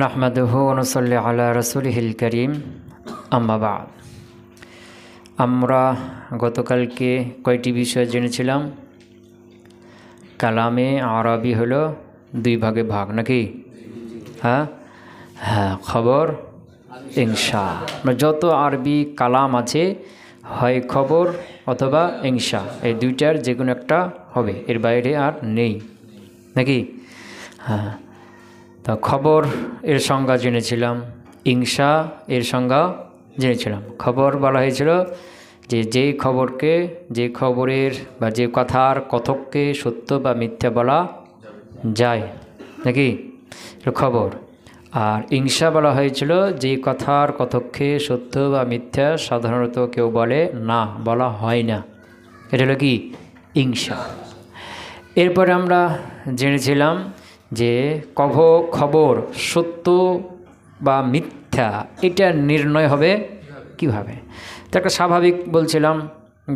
নাহমাদুহু ওয়া নুসাল্লি আলা রাসূলিহিল কারীম আম্মা বা'দ। আমরা গতকালকে কয়টি বিষয় জেনেছিলাম? কালামে আরবি হলো দুই ভাগে ভাগ, নাকি? হ্যাঁ, খবর, ইনশা। যত আরবি কালাম আছে হয় খবর অথবা ইনশা, এই দুইটার যে কোনো একটা হবে, এর বাইরে আর নেই, নাকি? হ্যাঁ, তা খবর এর সংজ্ঞা জেনেছিলাম, ইনশা এর সংজ্ঞা জেনেছিলাম। খবর বলা হয়েছিল যে খবরকে, যে খবরের বা যে কথার কথককে সত্য বা মিথ্যা বলা যায়, নাকি? খবর। আর ইনশা বলা হয়েছিল যে কথার কথককে সত্য বা মিথ্যা সাধারণত কেউ বলে না, বলা হয় না, এটা হলো কি? ইনশা। এরপরে আমরা জেনেছিলাম যে খবর সত্য বা মিথ্যা এটা নির্ণয় হবে কিভাবে। তো একটা স্বাভাবিক বলছিলাম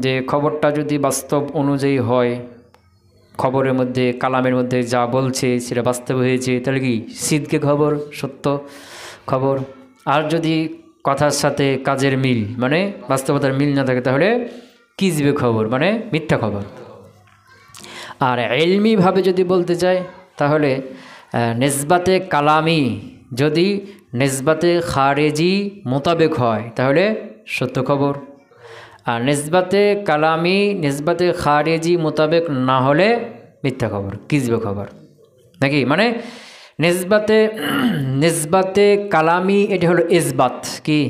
যে খবরটা যদি বাস্তব অনুযায়ী হয়, খবরের মধ্যে কালামের মধ্যে যা বলছে সেটা বাস্তব হয়েছে, তাহলে কি সিদকে খবর, সত্য খবর। আর যদি কথার সাথে কাজের মিল মানে বাস্তবতার মিল না থাকে তাহলে কিজবে খবর মানে মিথ্যা খবর। আর ইলমিভাবে যদি বলতে চাই তাহলে নিসবাতে কালামি যদি নিসবাতে খারেজি মোতাবেক হয় তাহলে সত্য খবর। আর নিসবাতে কালামি নিসবাতে খারেজি মোতাবেক না হলে মিথ্যা খবর, কিজবে খবর, নাকি? মানে নিসবাতে কালামি এটা হলো ইসবাত, কি?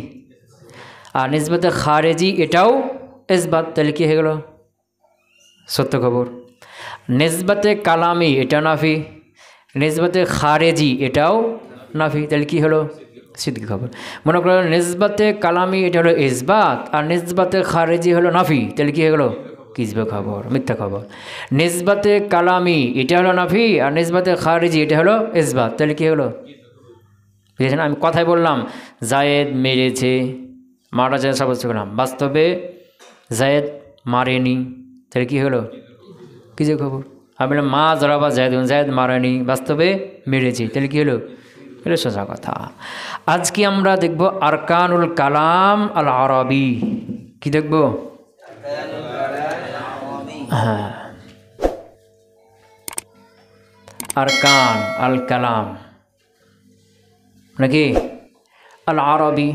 আর নিসবাতে খারেজি এটাও ইসবাত, তাহলে কি হয়ে গেল? সত্য খবর। নিসবাতে কালামি এটা নাফি, নিসবাতে খারেজি এটাও নাফি, তাহলে কি হলো? সিদ্কি খবর। মনে করো নিসবাতে কালামি এটা হলো ইসবাত আর নিসবাতে খারেজি হলো নাফি, তাহলে কি হয়ে গেল? কিজবে খবর, মিথ্যা খবর। নিসবাতে কালামি এটা হলো নাফি আর নিসবাতে খারেজি এটা হলো ইসবাত, তাহলে কি হলো? বুঝেছেন? আমি কথাই বললাম জায়েদ মেরেছে, মারা যায় সাব্যস্ত করলাম, বাস্তবে জায়েদ মারেনি, তাহলে কি হলো? কিজবে খবর। আমি বললাম মা জরাবা জায়েদ, জায়েদ মারেনি, বাস্তবে মেরেছি, তাহলে কি হলো? এটা সোজা কথা। আজকে আমরা দেখব আরকানুল কালাম আল আরবি। কি দেখব? হ্যাঁ, আরকান আল কালাম নাকি আল আরবি।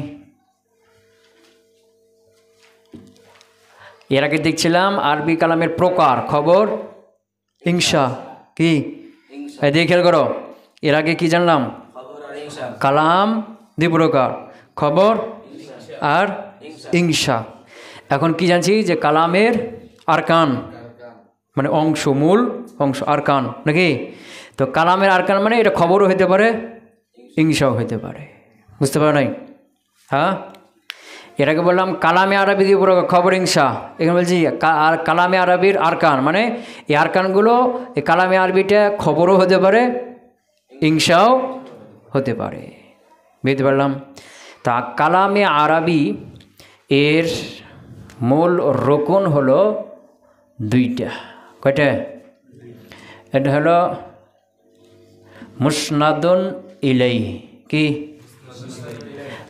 এর আগে দেখছিলাম আরবি কালামের প্রকার, খবর, ইনশা। কি দিয়ে খেয়াল করো, এর আগে কি জানলাম? কালাম দুই প্রকার, খবর আর ইনশা। এখন কি জানছি? যে কালামের আরকান মানে অংশ, মূল অংশ, আরকান, নাকি? তো কালামের আরকান মানে এটা খবরও হতে পারে, ইনশাও হতে পারে। বুঝতে পারো নাই? হ্যাঁ, এর আগে বললাম কালামে আরবি দিয়ে পুরো খবর, ইনশা। এখানে বলছি আর কালামে আরবির আরকান মানে এই আরকানগুলো, এই কালামে আরবিটা খবরও হতে পারে, ইনশাও হতে পারে। বুঝতে পারলাম? তা কালামে আরবি এর মূল রোকন হলো দুইটা। কয়টা? এটা হলো মুসনাদুন ইলাইহি, কি?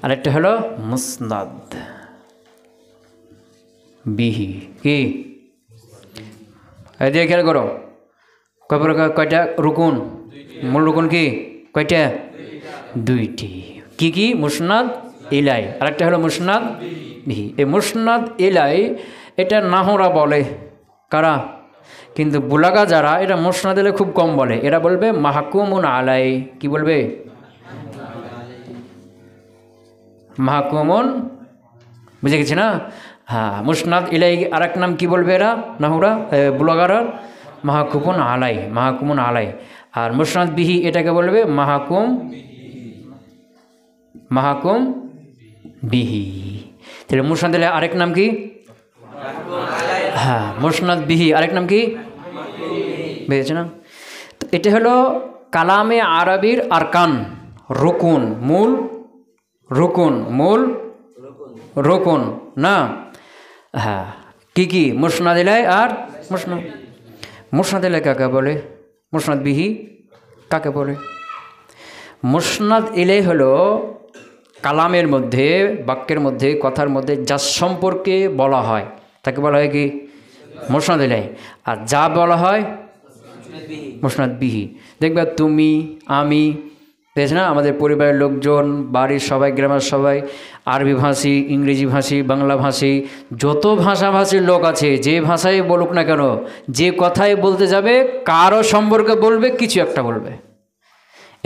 আরেকটা হলো মুসনাদ বিহি, কি? এদিকে খেয়াল করো, কয়টা রুকুন? মূল রুকুন কি কয়টা? দুইটি। কি কি? মুসনাদ ইলাই, আরেকটা হলো মুসনাদ বিহি। এই মুসনাদ ইলাই এটা নাহরা বলে, কারা? কিন্তু বুলাগা যারা এটা মুসনাদ ইলাই খুব কম বলে, এরা বলবে মাহকুমুন আলাই। কি বলবে? মাহকুমুন, বুঝে গেছি না? হ্যাঁ, মুসনাদ ইলাই আরেক নাম কি বলবে এরা নাহুরা বুলাগারা? মাহকুমুন আলাই, মাহকুমুন আলাই। আর মুসনাদ বিহি এটাকে বলবে মাহকুম বিহি। তাহলে মুসনাদ ইলাই আরেক নাম কি? হ্যাঁ, মুসনাদ বিহি আরেক নাম কি? বুঝেছে না? তো এটা হলো কালামে আরবির আরকান, রুকুন, মূল রুকুন না? হ্যাঁ, কি কি? মুসনাদ ইলাই আর মুসনাদ ইলাই কাকে বলে? মুসনাদ বিহি কাকে বলে? মুসনাদ ইলাই হলো কালামের মধ্যে, বাক্যের মধ্যে, কথার মধ্যে যার সম্পর্কে বলা হয় তাকে বলা হয় কি মুসনাদ ইলাই। আর যা বলা হয় মুসনাদ বিহি। দেখবে তুমি, আমি, দেখছ না, আমাদের পরিবারের লোকজন, বাড়ির সবাই, গ্রামের সবাই, আরবি ভাষী, ইংরেজি ভাষী, বাংলা ভাষী, যত ভাষাভাষীর লোক আছে, যে ভাষায় বলুক না কেন, যে কথাই বলতে যাবে কারো সম্পর্কে বলবে, কিছু একটা বলবে।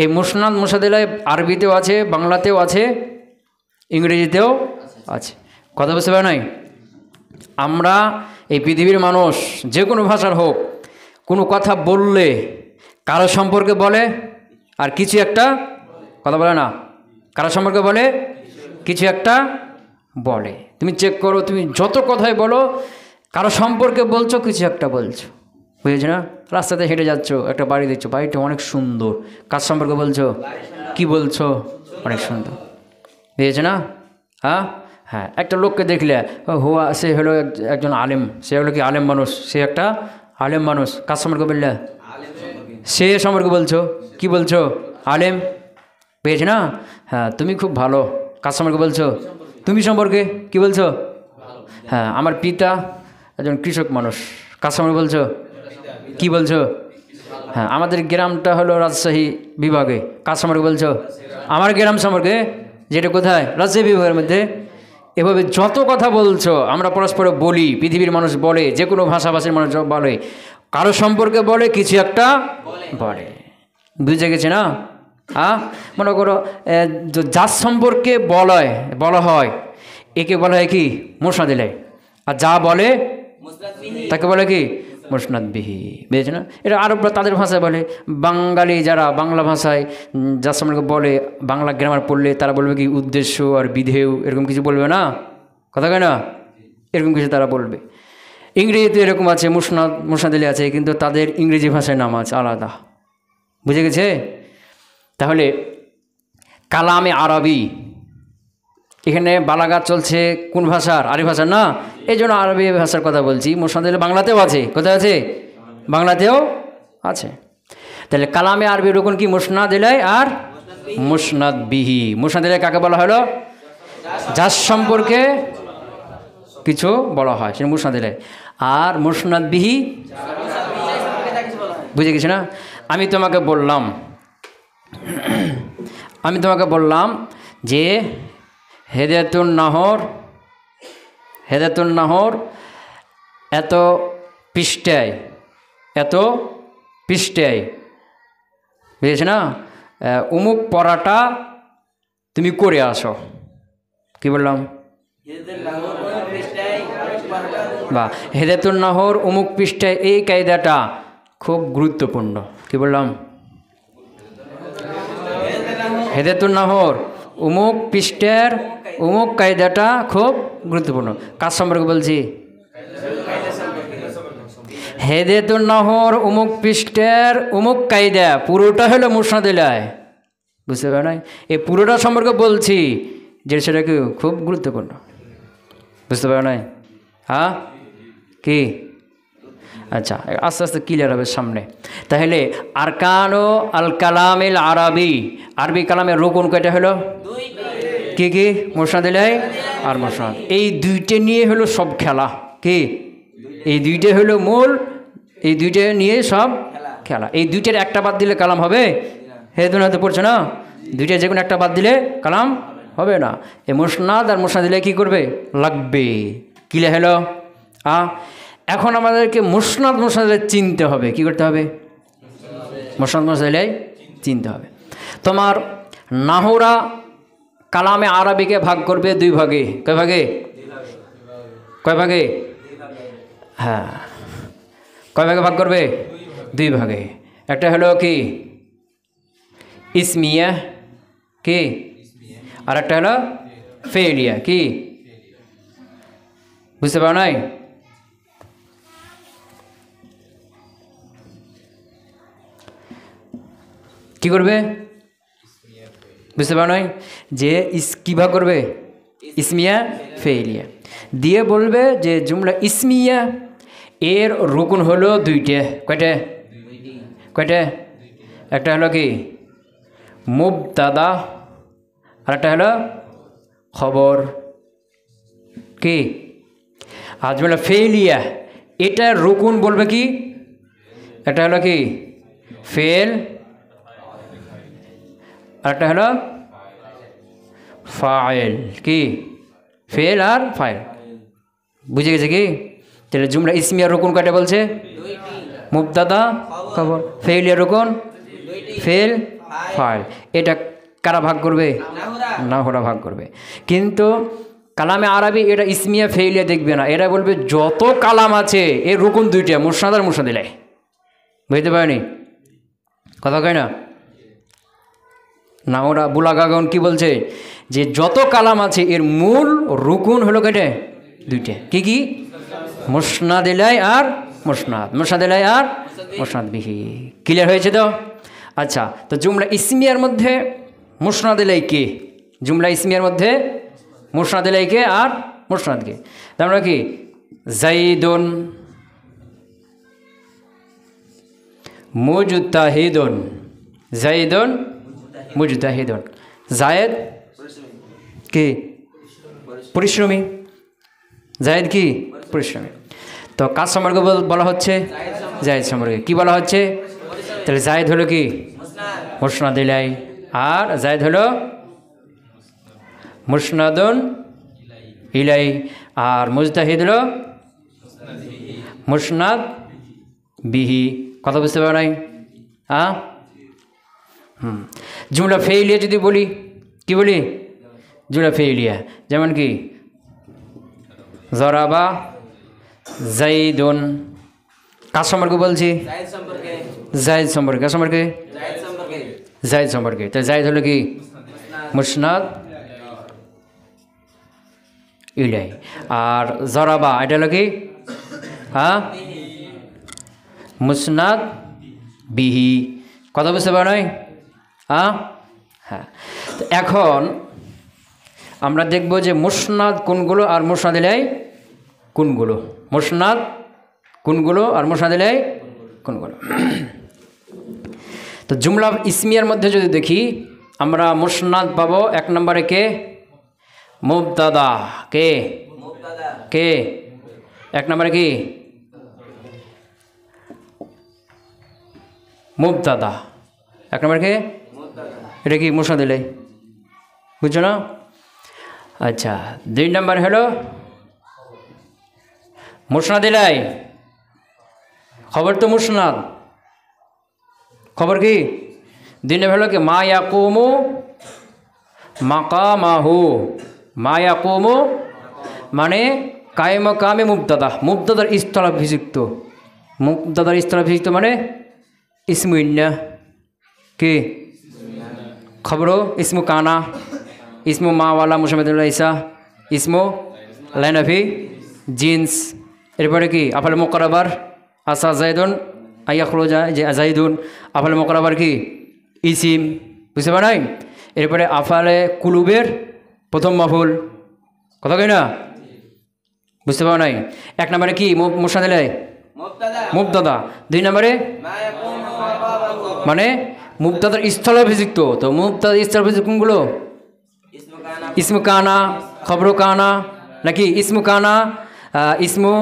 এই মুসনাদ মুসাদিলাই আরবিতেও আছে, বাংলাতেও আছে, ইংরেজিতেও আছে। কথা বুঝতে পারে নাই? আমরা এই পৃথিবীর মানুষ যে কোনো ভাষার হোক, কোনো কথা বললে কারো সম্পর্কে বলে আর কিছু একটা কথা বলে না, কারো সম্পর্কে বলে কিছু একটা বলে। তুমি চেক করো, তুমি যত কথাই বলো কারো সম্পর্কে বলছো, কিছু একটা বলছো। বুঝেছো না? রাস্তাতে হেঁটে যাচ্ছ, একটা বাড়ি দেখছো, বাড়িটা অনেক সুন্দর, কার সম্পর্কে বলছো? কি বলছো? অনেক সুন্দর। বুঝেছো না? হ্যাঁ হ্যাঁ, একটা লোককে দেখলে হুয়া, সে হলো একজন আলেম, সে হলো কি আলেম মানুষ, সে একটা আলেম মানুষ, কার সম্পর্কে বললে? সে সম্পর্কে বলছো, কি বলছো? আলেম। পেয়েছে না? হ্যাঁ, তুমি খুব ভালো, কার সম্পর্কে বলছো? তুমি সম্পর্কে কি বলছো? হ্যাঁ, আমার পিতা একজন কৃষক মানুষ, কার সম্পর্কে বলছো? কি বলছো? হ্যাঁ, আমাদের গ্রামটা হলো রাজশাহী বিভাগে, কার সম্পর্কে বলছো? আমার গ্রাম সম্পর্কে, যেটা কোথায়? রাজশাহী বিভাগের মধ্যে। এভাবে যত কথা বলছো আমরা পরস্পর বলি, পৃথিবীর মানুষ বলে, যে কোনো ভাষাভাষীর মানুষ বলে, কারো সম্পর্কে বলে, কিছু একটা বলে। বুঝে গেছে না? হ্যাঁ, মনে করো যার সম্পর্কে বলা হয় একে বলা হয় কি মুসনাদ ইলাই, আর যা বলে তাকে বলে কি মুসনাদ বিহি। বুঝেছে না? এটা আরবরা তাদের ভাষায় বলে। বাঙালি যারা বাংলা ভাষায় যার সম্পর্কে বলে, বাংলা গ্রামার পড়লে তারা বলবে কি উদ্দেশ্য আর বিধেয়, এরকম কিছু বলবে না, কথা কয় না, এরকম কিছু তারা বলবে। ইংরেজিতে এরকম আছে, মুসনাদ ইলাই আছে, কিন্তু তাদের ইংরেজি ভাষায় নাম আছে আলাদা। বুঝে গেছে? তাহলে কালামে আরবি, এখানে বালাগাত চলছে কোন ভাষার? আরবি ভাষার না, এই জন্য আরবি ভাষার কথা বলছি। মুসনাদ ইলাই বাংলাতেও আছে, কোথায় আছে? বাংলাতেও আছে। তাহলে কালামে আরবি রকম কি মুসনাদ ইলাই আর মুসনাদ বিহি। মুসনাদ ইলাই কাকে বলা হলো? যার সম্পর্কে কিছু বলা হয় সেটা মুসনাদ ইলাই। আর মুসনাদ বিহি, বুঝে গেছি না? আমি তোমাকে বললাম যে হেদায়েতুন নাহর এত পৃষ্ঠায়, বুঝেছে না? অমুক পড়াটা তুমি করে আসো। কি বললাম? বা হেদায়েতুন নাহর অমুক পৃষ্ঠায়, এই কায়দাটা খুব গুরুত্বপূর্ণ। কি বললাম? হেদায়েতুন নাহর অমুক পৃষ্ঠার অমুক কায়দাটা খুব গুরুত্বপূর্ণ। কার সম্পর্কে বলছি? হেদায়েতুন নাহর অমুক পৃষ্ঠার অমুক কায়দা, পুরোটা হলো মুসনাদ ইলাই। বুঝতে পারো না? এই পুরোটা সম্পর্কে বলছি যে সেটা কি খুব গুরুত্বপূর্ণ। বুঝতে পারো না? হ্যাঁ, কি? আচ্ছা, আস্তে আস্তে ক্লিয়ার হবে সামনে। তাহলে আরকানো আল কালামিল আরবি, আরবি কালামের রুকুন কয়টা হলো? কি কি? মুসনাদ ইলাই আর মুসনাদ, এই দুইটা নিয়ে হলো সব খেলা। কি? এই দুইটা হলো মূল, এই দুইটা নিয়ে সব খেলা। এই দুইটার একটা বাদ দিলে কালাম হবে? হেদায়েতুন নাহর পড়ছে না, দুইটা যে কোনো একটা বাদ দিলে কালাম হবে না। এই মুসনাদ আর মুসনাদ ইলাই কী করবে? লাগবে। ক্লিয়ার হলো? এখন আমাদেরকে মুসনাদ ইলাই চিনতে হবে। কি করতে হবে? মুসনাদ ইলাই চিনতে হবে। তোমার নাহুরা কালামে আরবিকে ভাগ করবে দুই ভাগে। কয় ভাগে? কয় ভাগে? হ্যাঁ, কয় ভাগে ভাগ করবে? দুই ভাগে। একটা হলো কি ইসমিয়া, কি? আর একটা হলো ফেলিয়া। কি? বুঝতে পারো নাই? কি করবে? বুঝতে পারো নাই? যে কী ভাগ করবে? ইসমিয়া ফেলিয়া দিয়ে বলবে যে জুমলা ইসমিয়া এর রুকুন হলো দুইটা। কয়টা? কয়টা? একটা হলো কি মুবতাদা, আর একটা হলো খবর। কি আজমলা ফেলিয়া, এটা রুকুন বলবে কি, এটা হলো কি ফেল, আর একটা হলো ফাইল। কি ফেল আর ফাইল, বুঝে গেছে কি? তাহলে জুমলা ইসমিয়া রুকুন কয়টা বলছে? মুবতাদা খবর, ফেলিয়া রুকুন, ফেল ফাইল। এটা কারা ভাগ করবে? নাহরা ভাগ করবে। কিন্তু কালামে আরবি এটা ইসমিয়া ফেলিয়া দেখবে না, এরা বলবে যত কালাম আছে এর রুকুন দুইটা, মুসনাদ আর মুসনাদিলাই। বুঝতে পারেনি কথা কয় না? না ওরা বুলাগাগন কি বলছে যে যত কালাম আছে এর মূল রুকুন হলো কেটে দুইটা। কি কি? মুসনাদিলাই আর মুসনাদ, মুসনাদিলাই আর মুসনাদ বিহি। ক্লিয়ার হয়েছে তো? আচ্ছা, তো জুমলা ইসমিয়ার মধ্যে মুসনাদিলাই কে? জুমলা ইসমিয়ার মধ্যে মুসনাদিলাই কে আর মুসনাদ কে? আমরা কি জাইদুন মুজতাহিদুন, জাইদুন মুজতাহিদুন। জায়েদ কি? পরিশ্রমী। জায়েদ কি? পরিশ্রমী। তো কাজ সম্পর্কে বলা হচ্ছে জায়েদ সম্পর্কে কি বলা হচ্ছে? তাহলে জায়েদ হলো কি? মুসনাদ ইলাই, আর জায়েদ হলো মুসনাদুন ইলাই, আর মুজতাহিদ হলো মুসনাদ বিহি। কথা বুঝতে পারো নাই? হ্যাঁ, জুমলা ফেইলিয়া যদি বলি, কি বলি? জুমলা ফেইলিয়া যেমন কি জরাবা জাইদুন। কার সম্পর্কে বলছি? জায়েদ সম্পর্কে। কার সম্পর্কে? জায়েদ সম্পর্কে। তাই জায়েদ হলো কি? মুসনাদ ইলাই, আর জরাবা এটা হলো কি? হ্যাঁ, মুসনাদ বিহি। কথা বুঝতে পারো নাই? হ্যাঁ হ্যাঁ। তো এখন আমরা দেখব যে মুসনাদ কোনগুলো আর মুসনাদ ইলাই কোনগুলো। মুসনাদ কোনগুলো আর মুসনাদ ইলাই কোনগুলো। তো জুমলা ইসমিয়ার মধ্যে যদি দেখি আমরা মুসনাদ পাবো এক নম্বরে কে? মুবতাদা। কে? কে এক নম্বরে? কি মুবতাদা এক নম্বর কে? এটা কি? মুসনাদ ইলাই। বুঝছো না? আচ্ছা, দুই নম্বর হলো মুসনাদ ইলাই, খবর তো মুসনাদ, খবর কি? দুই নম্বর হলো কি? মা ইয়াকুমু মাকামাহু। মা ইয়াকুমু মানে কায়েম কামে মুবতাদা, মুবতাদার স্থলাভিষিক্ত। মুবতাদার স্থলাভিষিক্ত মানে ইসমু ইন্না। কি খবর? ইসমু কানা, ইসমু মাওয়ালা মুসাম্মাদুল্লাহ ইসা, ইসমু লাইনাফি জিন্স। এরপরে কি? আফাল মুকরাবার আসা জাইদুন আইয়াখরুজা জাইদুন। আফাল মুকরাবার কি? ইসিম। বুঝতে পার নাই? এরপরে আফালে কুলুবের প্রথম মাফুল। কথা কই না? বুঝতে পারো নাই? এক নম্বরে কি? মুসনাদ ইলাই মুবতাদা। দুই নম্বরে মানে মুবতাদার স্থলাভিষিক্ত। তো মুবতাদার স্থলাভিষিক্ত কোনগুলো? ইসমু কানা, খবর কানা, নাকি ইসমু কানা, ইসমু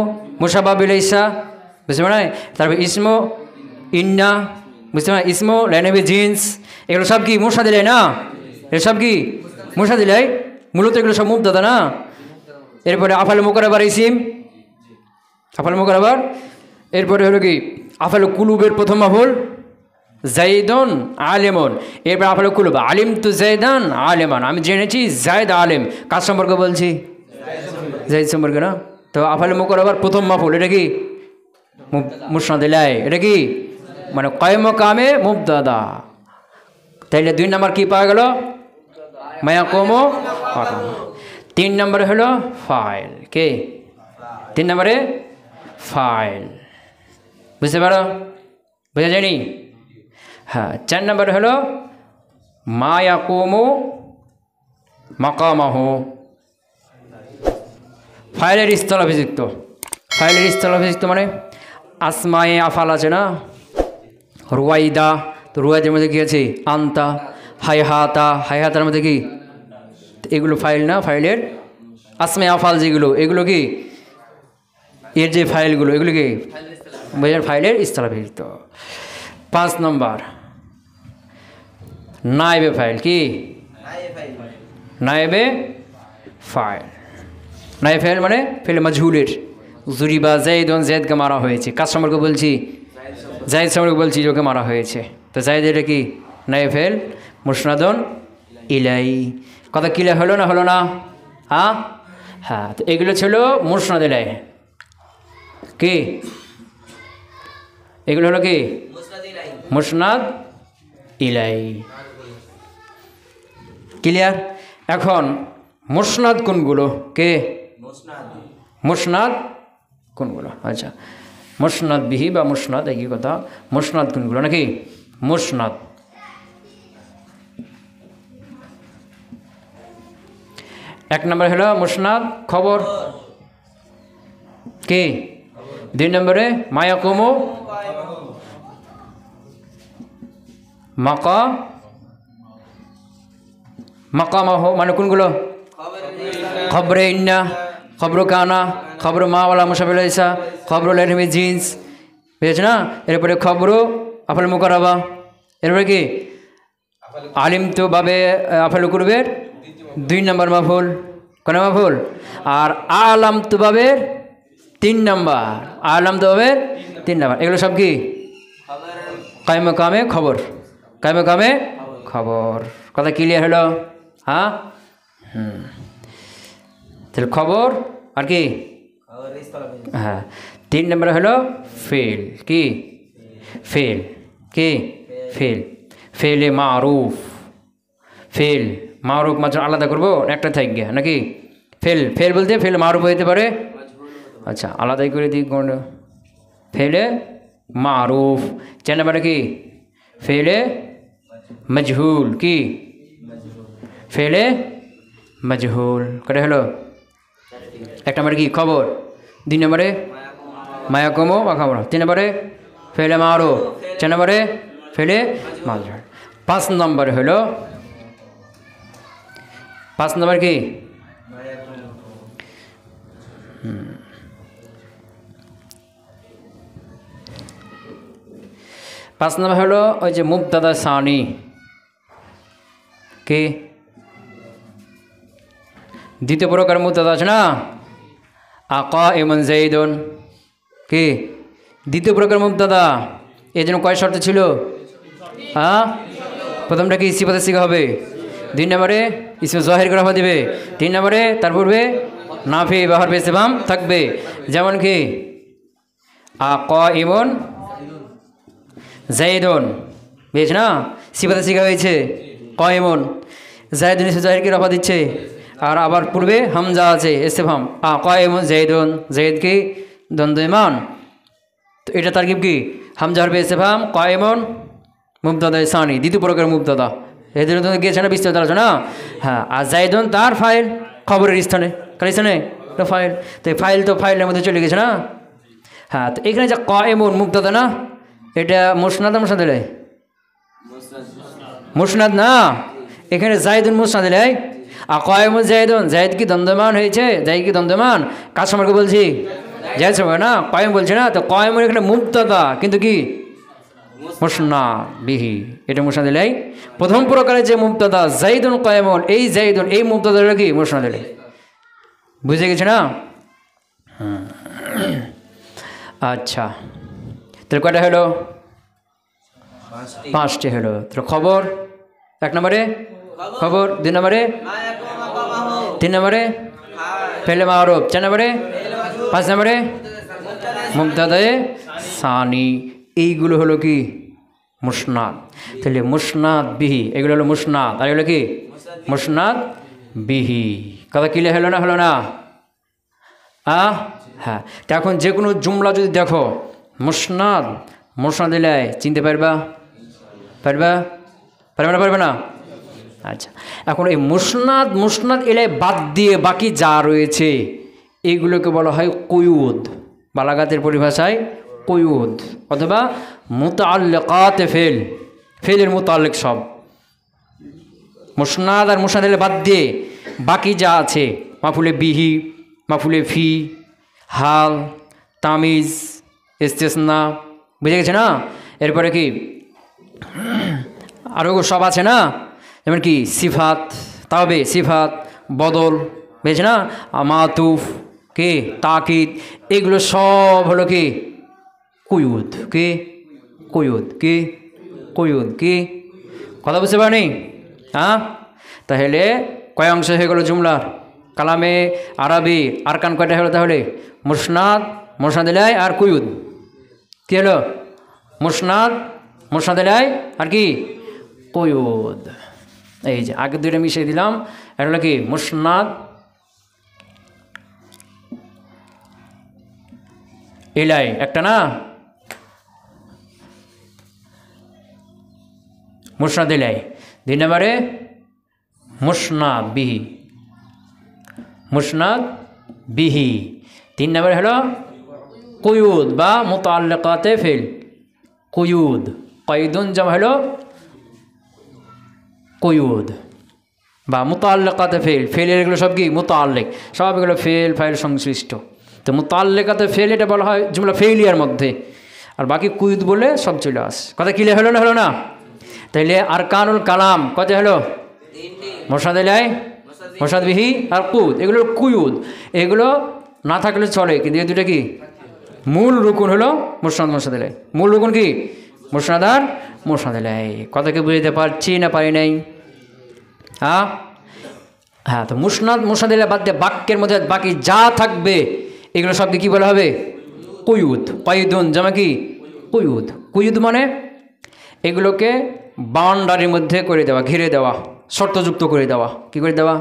মুশাব্বাহ বিলাইসা। বুঝতে পারো নাই? তারপর ইসমু ইন্না। বুঝতে পারো? ইসমু লাইনাবি জিন্স। এগুলো সব কি? মুসনাদ ইলাই না? এগুলো সব কি? মুসনাদ ইলাই। মূলত এগুলো সব মুবতাদা না? এরপরে আফাল মুকরাবার ইসিম, আফাল মুকরাবার। এরপরে হলো কি? আফাল কুলুবের প্রথম মাফুল জাইদুন আলেমন। এরপর আফাল কুলুব আলিম তু জাইদান আলেমান। আমি জেনেছি জায়দ আলেম। কার সম্পর্কে বলছি? জাইদ সম্পর্কে না? তো আফাল মুকরাবার প্রথম মাফুল এটা কি? মুসনাদ ইলাই। এটা কি? মানে কায়েম কামে মুবতাদা। তাইলে দুই নম্বর কি পাওয়া গেল? মায়াকুমু। তিন নম্বরে হলো ফাইল। কে? তিন নম্বরে ফাইল। বুঝতে পারো? বুঝা যায়নি? হ্যাঁ। চার নম্বরে হলো মা ইয়াকুমু মাকামাহু, ফাইলের স্থলাভিষিক্ত। ফাইলের স্থলাভিষিক্ত মানে আসমায়ে আফাল আছে না? রুয়াইদা। তো রুয়াইদের মধ্যে কী আছে? আন্তা। হাইহাতার মধ্যে কি এগুলো ফাইল না, ফাইলের আসমে আফাল যেগুলো, এগুলো কি এর যে ফাইলগুলো, এগুলো কি ফাইলের ইস্তালা ব্যবহৃত। 5 নম্বর নায়েবে ফাইল। কি নায়েবে ফাইল? নায়েবে ফাইল মানে ফেলে মাজহুলের, জুরিবা জাইদুন, জাইদকে মারা হয়েছে। কাজ সম্পর্কে বলছি? জাইদ সম্পর্কে বলছি, ওকে মারা হয়েছে। তো জাইদ এটা কি নায়েবে ফাইল, মুসনাদুন ইলাই। কথা ক্লিয়ার হলো না, হলো না? হ্যাঁ, তো এগুলো ছিল মুসনাদ ইলাই। কি এগুলো হলো কি মুসনাদ ইলাই। ক্লিয়ার? এখন মুসনাদ কোনগুলো? কে মুসনাদ কোনগুলো? আচ্ছা, মুসনাদ বিহি বা মুসনাদ একই কথা। মুসনাদ কোনগুলো নাকি? মুসনাদ এক নম্বর হলো মুসনাদ খবর। কি 2 নম্বরে মায়াকুমু মাকামাহু, মানে কোনগুলো? খবরে ইন্না, খবর কানা, খবর মাওয়ালা মুসাফিল ইসা, খবর লেহমি জিন্স, বুঝেছ না? এরপরে খবর আফাল মুকারাবা, এরপরে কি আলিম তো বাবে আফাল কুরবের 2 নম্বর মাফুল। কোন মাফুল? আর আলাম তো বাবের 3 নম্বর। আলাম তো বাবের 3 নম্বর। এগুলো সব কি কায়েম কামে খবর, কায়েম কামে খবর। কথা ক্লিয়ার হলো? হ্যাঁ, তাহলে খবর আর কি? হ্যাঁ। 3 নম্বরে হলো ফেল। কি ফেল? কি ফেল? ফেলে মারুফ। ফেল মারুফ মাত্র আলাদা করবো, একটা থাকবে নাকি? ফেল ফেল বলতে ফেল মারুফ হইতে পারে। আচ্ছা, আলাদাই করে দিই। ফেলে মারুফ। 4 নম্বরে কি ফেলে মজহুল। কি ফেলে মজহুল। কটা হলো? 1 নম্বরে কি খবর, 2 নম্বরে মায়াকুমু বা খবর, 3 নম্বরে ফেলে মারুফ, 4 নম্বরে ফেলে মাজহুল। 5 নম্বরে হলো 5 নম্বর কি 5 নম্বর হলো ওই যে মুবতাদা সানি। কি দ্বিতীয় প্রকার মুবতাদা আছে না, আকাইমুন যাইদুন। কি দ্বিতীয় প্রকার মুবতাদা। এর জন্য কয় শর্ত ছিল? প্রথমটা কি সিফাতে সিগা হবে, 2 নম্বরে ইসমে জাহির করা দিবে, 3 নম্বরে তার পূর্বে নাফি বা হরফে ইসতিফহাম থাকবে। যেমন কি আকাইমুন যাইদুন, বেশ না? সিফাতে সিগা হয়েছে কাইমুন, যাইদুন ইসমে জাহিরকে রফা দিচ্ছে, আর আবার পূর্বে হামজা আছে ইসতিফহাম। কাইমুন যাইদুন, যাইদ কি দ্বন্দ্বমান। তো এটা তারকিব কি হামজা হরফে ইসতিফহাম কাইমুন মুবতাদা সানি, দ্বিতীয় প্রকার মুবতাদা। এদের গিয়েছে না বিস্তারিত আলোচনা? হ্যাঁ। আর যাইদুন তার ফাইল খবরের স্থানে, কার স্থানে? তো ফাইল। তো ফাইল তো ফাইলের মধ্যে চলে গেছে না? হ্যাঁ। তো এখানে যে কাইমুন মুবতাদা না, এটা মুসনাদ মুসনাদ এলাই? মুসনাদ না, এখানে যাইদুন মুসনাদ এলাই। আর কাইমুন যাইদুন, যাইদ কি দ্বন্দ্বমান হয়েছে? যাইদ কি দ্বন্দ্বমান? কাজ সম্পর্কে বলছি? যাইদ সময় না, কায়েম বলছে না। তো কায়েমুন এখানে মুবতাদা, কিন্তু কি মুসনাদ বিহি, এটা মুসনাদ এলাই। প্রথম প্রকারের যে মুবতাদা যাইদুন কায়েমুন, এই যাইদুন এই মুবতাদাটা কি মুসনাদ এলাই। বুঝে গেছে না? আচ্ছা, তাহলে কয়টা হলো? 5টি হলো। তাহলে খবর 1 নম্বরে খবর, 2 নম্বরে 3 নম্বরে ফেলে মারুফ, 4 নম্বরে 5 নম্বরে মুবতাদায়ে সানি। এইগুলো হলো কি মুসনাদ। তাহলে মুসনাদ বিহি, এগুলো হলো মুসনাদ, আর এগুলো কি মুসনাদ বিহি। কথা ক্লিয়ার হলো না, হলো না? হ্যাঁ। তো এখন যে কোনো জুমলা যদি দেখো মুসনাদ মুসনাদ এলাই চিনতে পারবা? পারবা? পারবে না? পারবে না? আচ্ছা, এখন এই মুসনাদ মুসনাদ এলাই বাদ দিয়ে বাকি যা রয়েছে এইগুলোকে বলা হয় কুয়ুদ। বালাগাতের পরিভাষায় কুয়ুদ অথবা মুতাআল্লিকাত ফেল, ফেলের মুতাআল্লিক সব। মুসনাদ আর মুসনাদ এলে বাদ দিয়ে বাকি যা আছে মাফুলে বিহি, মাফুলে ফি, হাল, তামিজ, ইস্তেসনা, বুঝে গেছে না? এরপরে কি আরও সব আছে না, যেমন কি সিফাত, তাবে সিফাত, বদল, বুঝেছে না? মাতুফ, কে তাকিদ, এগুলো সব হলো কি কুয়ুদ, কি কুয়ুদ, কি কুয়ুদ, কি কথা বুঝতে পারেনি? হ্যাঁ, তাহলে কয় অংশ হয়ে গেল জুমলার? কালামে আরবি আরকান কয়টা হলো তাহলে? মুসনাদ, মুসনাদ ইলাই আর কুয়ুদ। কি হলো? মুসনাদ, মুসনাদ ইলাই আর কি কুয়ুদ। এই যে আগে দুইটা মিশিয়ে দিলাম, এটা হলো কি মুসনাদ ইলাই একটা না, মুসনাদ ইলাই। 2 নম্বরে মুসনাদ বিহি, মুসনাদ বিহি। 3 নম্বরে হলো কুয়ুদ বা মুতাআল্লিকাতে ফিল, কুয়ুদ, কয়দুন জামা হলো কুয়ুদ বা মুতাআল্লিকাতে ফিল। ফেলের এগুলো সব কি মুতাআল্লিক, সব এগুলো ফেল ফাইল সংশ্লিষ্ট। তো মুতাআল্লিকাতে ফেল এটা বলা হয় জুমলা ফেলিয়ার মধ্যে, আর বাকি কুয়ুদ বলে সব চলে আসে। কথা ক্লিয়ার হলো না? হলো না? তাইলে আরকানুল কালাম কত হলো? মুসনাদ ইলাই, মুসনাদ বিহি আর কুয়ুদ, এগুলো কুয়ুদ। এগুলো না থাকলে চলে, কিন্তু এই দুটো কি মূল রুকুন হলো মুসনাদ, মুসনাদ ইলাই। মূল রুকুন কি মুসনাদ আর মুসনাদ ইলাই। কথাকে বুঝতে পারছি না পারি নাই? হ্যাঁ হ্যাঁ, তো মুসনাদ, মুসনাদ ইলাই বাদ দিয়ে বাক্যের মধ্যে বাকি যা থাকবে এগুলো সবকে কী বলা হবে? কুয়ুদ। কয়দুন জামা কি কুয়ুদ। কুয়ুদ মানে এগুলোকে বাউন্ডারির মধ্যে করে দেওয়া, ঘিরে দেওয়া, শর্তযুক্ত করে দেওয়া। কি করে দেওয়া?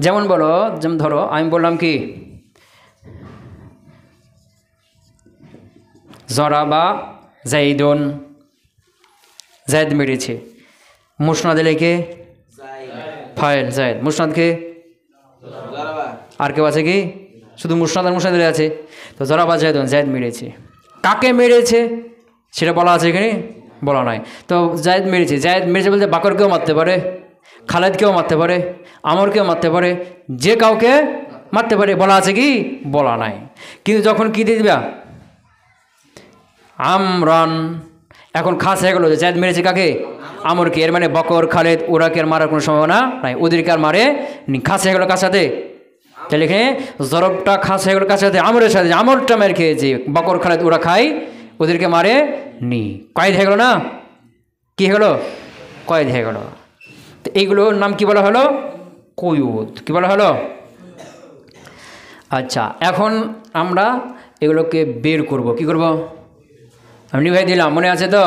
যেমন বলো, যেমন ধরো আমি বললাম কি জরাবা জাইদুন, জায়দ মেরেছে। মুসনাদ ইলাইকে ফাইল জায়দ, মুসনাদকে আর কেউ আছে কি? শুধু মুসনাদ আর মুসনাদ ইলাই আছে। তো জরাবা জাইদুন, জায়দ মেরেছে। কাকে মেরেছে সেটা বলা আছে এখানে? বলা নাই। তো জায়দ মেরেছে, জায়দ মেরেছে বলতে বাকরকেও মারতে পারে, খালেদকেও মারতে পারে, আমরকেও মারতে পারে, যে কাউকে মারতে পারে, বলা আছে কি? বলা নাই। কিন্তু যখন কী দিয়ে দিবা? আমরান, এখন খাস হয়ে গেল যে জায়দ মেরেছে কাকে? আমরকে। এর মানে বকর, খালেদ, ওরাকে আর মারার কোনো সম্ভাবনা নাই, ওদেরকে আর মারে নি। খাস হয়ে গেল কার সাথে? তাহলে এখানে জরবটা খাস হয়ে গেল কার সাথে? আমরের সাথে। আমরটা মেরে খেয়েছে, বকর, খালেদ ওরা খায়, ওদেরকে মারে নি। কয়েদ হয়ে গেল না? কি হয়ে গেল? কয়েদ হয়ে গেল। তো এইগুলোর নাম কি বলা হলো? কুয়ুদ। কি বলা হলো? আচ্ছা, এখন আমরা এগুলোকে বের করব। কি করব? আমি নিভাই দিলাম, মনে আছে তো?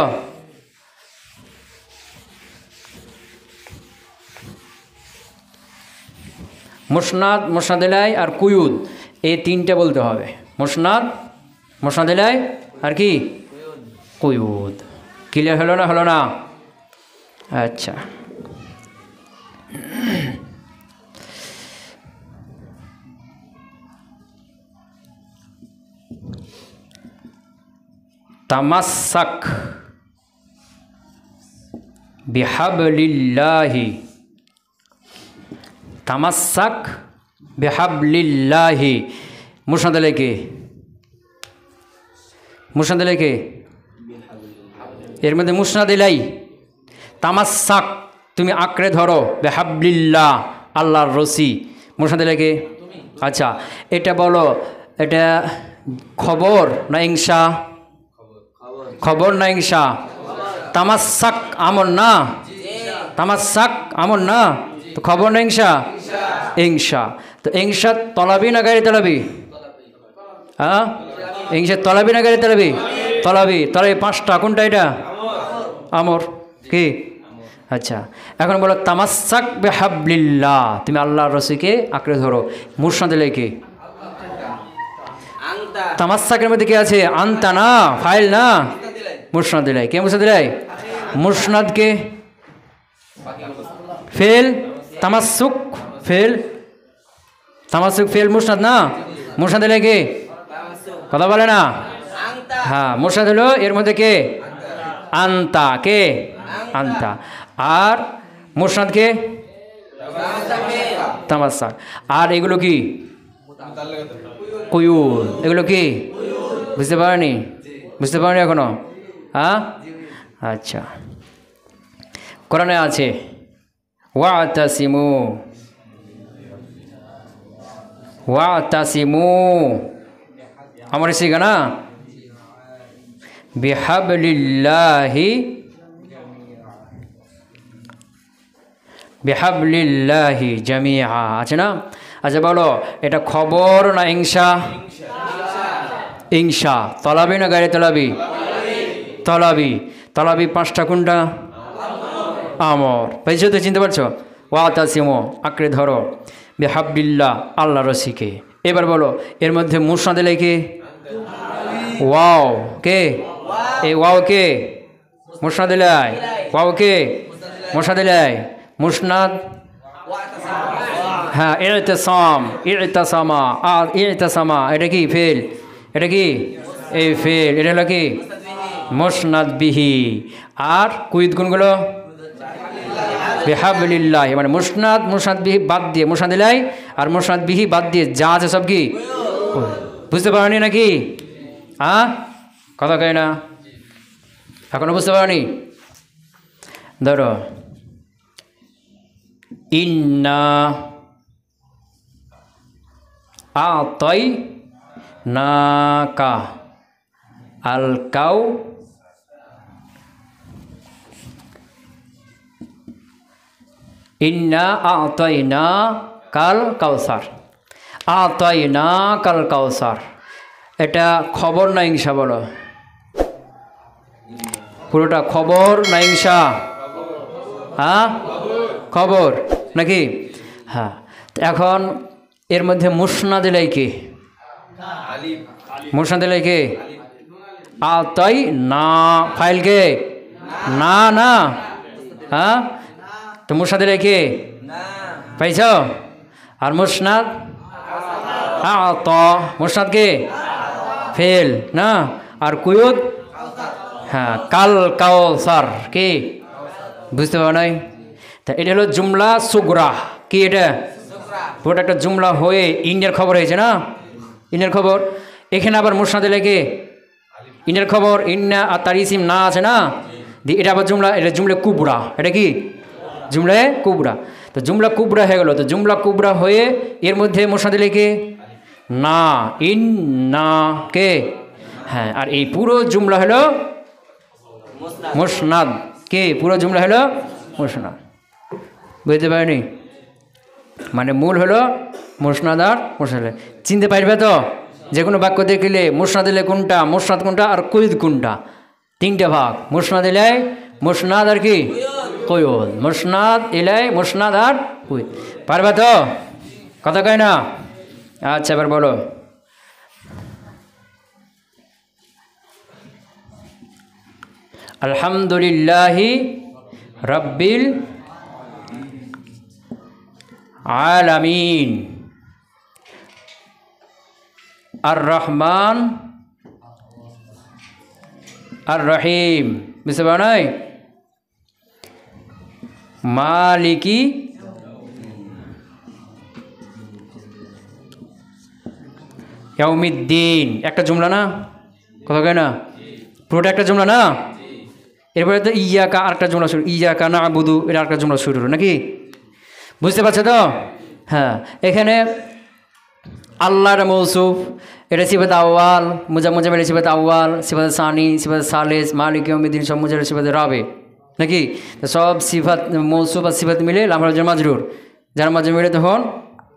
মুসনাদ, মুসনাদ ইলাই আর কুয়ুদ, এই তিনটে বলতে হবে। মুসনাদ, মুসনাদ ইলাই আর কি কুয়ুদ। ক্লিয়ার হলো না? হলো না? আচ্ছা, তামাসসাক বিহাবলিল্লাহি, তামাসসাক বিহাবলিল্লাহি। মুসনাদ ইলাইকে, মুসনাদ ইলাইকে, এর মধ্যে মুসনাদ ইলাই। তামাসসাক তুমি আঁকড়ে ধরো, বিহাবলিল্লাহ আল্লাহর রশি। মুসনাদ ইলাইকে। আচ্ছা, এটা বলো, এটা খবর না ইনশা? খবর না ইনশা? তামাসসাক আমর না? তামাসসাক আমর না, তো খবর না ইনশা? ইনশা। তো ইনশা তলাবি না গায়রে তলাবি? হ্যাঁ, ইনশা তলাবি না গায়রে তলাবি? তলাবি। তলাবি 5টা, কোনটা এটা? আমর। কি? আচ্ছা, এখন বলো তামাসসাক বিহাবলিল্লাহ, তুমি আল্লাহর রশিকে আঁকড়ে ধরো। মুসনাদ ইলাইকে। তামাসসাকের মধ্যে কি আছে? আনতা না, ফাইল না, মুসনাদ ইলাই। কে মুসনাদ ইলাই? মুসনাদকে ফেল, তামাসসুক ফেল, তামাসসুক ফেল মুসনাদ না? মুসনাদ ইলাইকে কথা বলে না? হ্যাঁ, মুসনাদ হলো এর মধ্যে কে? আনতা। কে? আনতা। আর মুসনাদকে তামাশা। আর এগুলো কি কুয়ুদ, এগুলো কি বুঝতে পারেনি? বুঝতে পারেনি এখনো? হ্যাঁ আচ্ছা, কোরআনে আছে ওয়াতাসিমু, ওয়াতাসিমু আমার শিখা না, বিহাবলিল্লাহি, বিহাবলিল্লাহি জামিআ আছে না? আচ্ছা বলো, এটা খবর না ইনশা? ইনশা। তলাবি না গায়ে তলাবি? তলাবি। তলাবি পাঁচটা কোনটা? আমর। পেয়েছো তো, চিনতে পারছো? ওয়াতাসিমু আঁকড়ে ধরো, বিহাবলিল্লাহ আল্লাহ রসিকে। এবার বলো এর মধ্যে মুসনাদ লেখে ওয়াও কে? এই ওয়াও কে? মুসনাদ লাই। ওয়াও কে? মুসনাদ লাই। মুসনাদ হ্যাঁ ইতিসাম, ইতিসামা। আর ইতিসামা এটা কি ফেল? এটা কি এই ফেল? এটা হলো কি মুসনাদ বিহি। আর কুইদ কোনগুলো? বিহাবলিল্লাহ, মানে মুসনাদ, মুসনাদ বিহি বাদ দিয়ে মুসনাদ লাই আর মুসনাদ বিহি বাদ দিয়ে যা আছে সব কি? বুঝতে পারোনি নাকি? হ্যাঁ কথা কয় না এখনো? বুঝতে পারোনি? ধরো ইন্না আতাইনাকা আল কাউ, ইন্না আতাইনা কাল কাউসার, আতাইনা কাল কাউসার। এটা খবর না ইনশা? বলো পুরোটা খবর না ইনশা? হ্যাঁ খবর নাকি? হ্যাঁ। এখন এর মধ্যে মুসনাদ লাই কে? মুসনাদ লাই কে? আতাই না ফাইল কে? না না। হ্যাঁ তো মুসনাদ লাই কে? পাইছ? আর মুসনাদ আত, মুসনাদ কে? ফেল না। আর কুয়ুদ হ্যাঁ কাল কাউসার কি? বুঝতে পারো নাই? তা এটা হলো জুমলা সুগরা। কি এটা? পুরোটা একটা জুমলা হয়ে ইন্ডিয়ার খবর হয়েছে না? ইন্ডিয়ার খবর। এখানে আবার মুসনাদ লেগে ইন্ডিয়ার খবর, ইন্না আর তার ইসিম না আছে না, দিয়ে এটা আবার জুমলা, এটা জুমলে কুবরা। এটা কি জুমলে কুবরা? তো জুমলা কুবরা হয়ে গেল। তো জুমলা কুবরা হয়ে এর মধ্যে মুসনাদ লেগে না, ইন না কে? হ্যাঁ। আর এই পুরো জুমলা হলো মুসনাদ। কে? পুরো জুমলা হলো মুসনাদ। বুঝতে পারিনি? মানে মূল হলো মুসনাদ আর মুসনাদ। চিনতে পারবে তো? যে কোনো বাক্য দেখলে মুসনাদ এলে কোনটা, মুসনাদ কোনটা আর কুয়ুদ কোনটা? তিনটে ভাগ। মুসনাদ এলাই, মুসনাদ আর কি কুয়ুদ। মুসনাদ এলাই, মুসনাদ আর কুয়ুদ। পারবে তো? কথা কয় না? আচ্ছা এবার বলো আলহামদুলিল্লাহি রাব্বিল আলামিন আর রহমান আর রহিম। বুঝতে পারো নাই? মালিকি ইয়াউমিদ্দিন। একটা জুমলা না? কথা কয় না? পুরোটা একটা জুমলা না? এরপরে তো ইয়াকা আরেকটা জুমলা শুরু, ইয়াকা না আবুদু এটা আরেকটা জুমলা শুরু হলো নাকি? বুঝতে পারছো তো? হ্যাঁ। এখানে আল্লাহর মৌসুফ, এটা সিফাত আউয়াল, মুজামিল সিফাত আউয়াল, সিফাত সানি, সিফাত সালেস, মালিক ইয়াউমিদ্দিন সব মুজামিল সিফাত রাবে নাকি? তো সব সিফাত মৌসুফ আর সিফাত মিলে লামরাজের মাজরুর, যার মাঝে মিলে তখন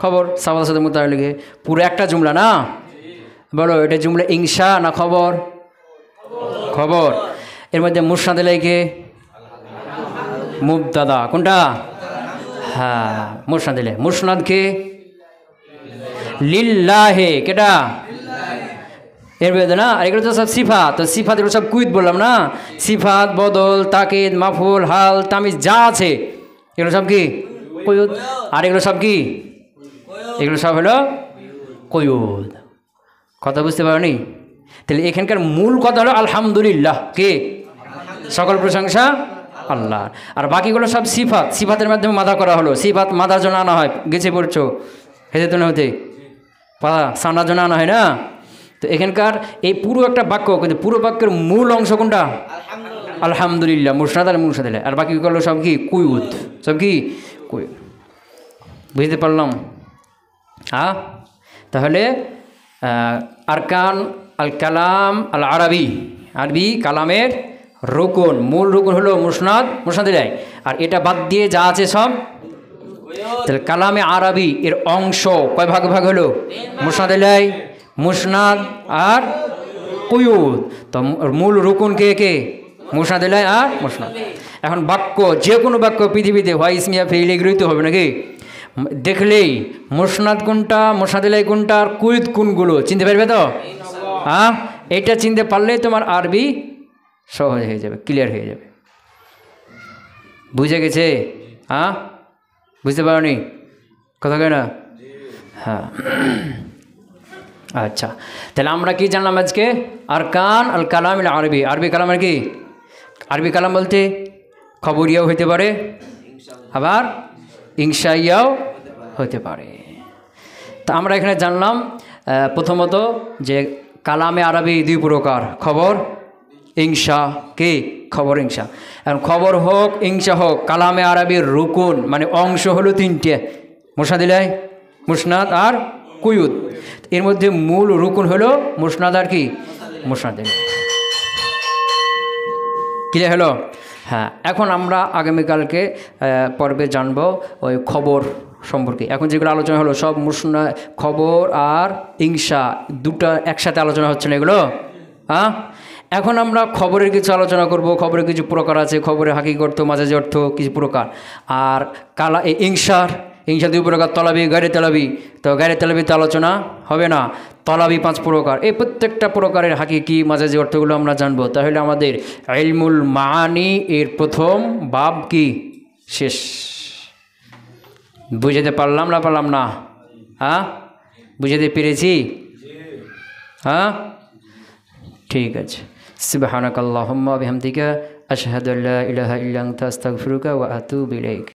খবর সাবাদের সাথে মুতাআল্লিকে। পুরো একটা জুমলা না? বলো এটা জুমলা ইনশা না খবর? খবর। এর মধ্যে মুসনাদ লেগে মুবতাদা কোনটা? হ্যাঁ মুসনাদ লে। মুসনাদ কে? লিল্লাহে কেটা? এর মধ্যে না? আর এগুলো তো সব সিফাত। তো সিফাত এগুলো সব কুইদ বললাম না? সিফাত, বদল, তাকিদ, মাফুল, হাল, তামিজ যা আছে এগুলো সব কি কুয়ুদ। আর এগুলো সব কি? এগুলো সব হলো কুয়ুদ। কথা বুঝতে পারোনি? তাহলে এখানকার মূল কথা হলো আলহামদুলিল্লাহ। কে? সকল প্রশংসা আল্লাহ। আর বাকিগুলো সব সিফাত, সিফাতের মাধ্যমে মাদা করা হলো। সিফাত মাদার জন্য আনা হয়, গেছে পড়ছো হেতে তো না হতে পা সানার জন্য আনা হয় না। তো এখানকার এই পুরো একটা বাক্য, কিন্তু পুরো বাক্যের মূল অংশ কোনটা? আলহামদুলিল্লাহ, মুসনাদ আর মুসনাদ। আর বাকিগুলো সব কি? কুয়ুত, সব কি কুয়ুত। বুঝতে পারলাম? হ্যাঁ, তাহলে আরকান আল কালাম আল আরবি, আরবি কালামের রুকুন, মূল রুকুন হলো মুসনাদ, মুসনাদিলাই। আর এটা বাদ দিয়ে যা আছে সব, তাহলে কালামে আরবি এর অংশ কয় ভাগ ভাগ হলো? মুসনাদিলাই, মুসনাদ আর কুয়ুত। তো মূল রুকুন কে কে? মুসনাদিলাই আর মুসনাদ। এখন বাক্য, যে কোনো বাক্য পৃথিবীতে হয় ইসমিয়া ফেইল এগুলোই তো হবে নাকি? দেখলেই মুসনাদ কোনটা, মুসনাদিলাই কোনটা, আর কুয়ুত কোনগুলো চিনতে পারবে তো? হ্যাঁ, এটা চিনতে পারলেই তোমার আরবি সহজ হয়ে যাবে, ক্লিয়ার হয়ে যাবে। বুঝে গেছে? হ্যাঁ, বুঝতে পারোনি কথা কেন? হ্যাঁ, আচ্ছা। তাহলে আমরা কি জানলাম আজকে? আরকান আল কালাম আল আরবি। আরবি কালামের কি? আরবি কালাম বলতে খবরিয়াও হইতে পারে, আবার ইনশাইয়াও হতে পারে। তা আমরা এখানে জানলাম প্রথমত যে কালামে আরবি দুই প্রকার, খবর, ইনশা। কি খবর? ইনশা। এখন খবর হোক, ইনশা হোক, কালামে আরবির রুকুন মানে অংশ হলো তিনটে, মুসনাদিলাই, মুসনাদ আর কুয়ুত। এর মধ্যে মূল রুকুন হলো মুসনাদ আর কি? মুসনাদিলাই। ক্লিয়ার হলো? হ্যাঁ, এখন আমরা আগামীকালকে পর্বে জানবো ওই খবর সম্পর্কে। এখন যেগুলো আলোচনা হলো সব মুসনা, খবর আর ইনশা দুটো একসাথে আলোচনা হচ্ছে না এগুলো। হ্যাঁ, এখন আমরা খবরের কিছু আলোচনা করব। খবরের কিছু প্রকার আছে, খবরের হাকিকি অর্থ, মাজাজি অর্থ কিছু প্রকার। আর কালা এই ইনশা দুই প্রকার, তলাবি, গায়রে তলাবি। তো গায়রে তলাবিতে আলোচনা হবে না, তলাবি 5 প্রকার। এই প্রত্যেকটা প্রকারের হাকিকি মাজাজি অর্থগুলো আমরা জানবো। তাহলে আমাদের ইলমুল মাআনি এর প্রথম বাব কি শেষ। বুঝাতে পারলাম না? পারলাম না? হ্যাঁ, বুঝাতে পেরেছি? হ্যাঁ, ঠিক আছে। সুবহানাকাল্লাহুম্মা ওয়া বিহামদিকা আশহাদু আল্লা ইলাহা ইল্লা আনতা আস্তাগফিরুকা ওয়া আতুবু ইলাইক।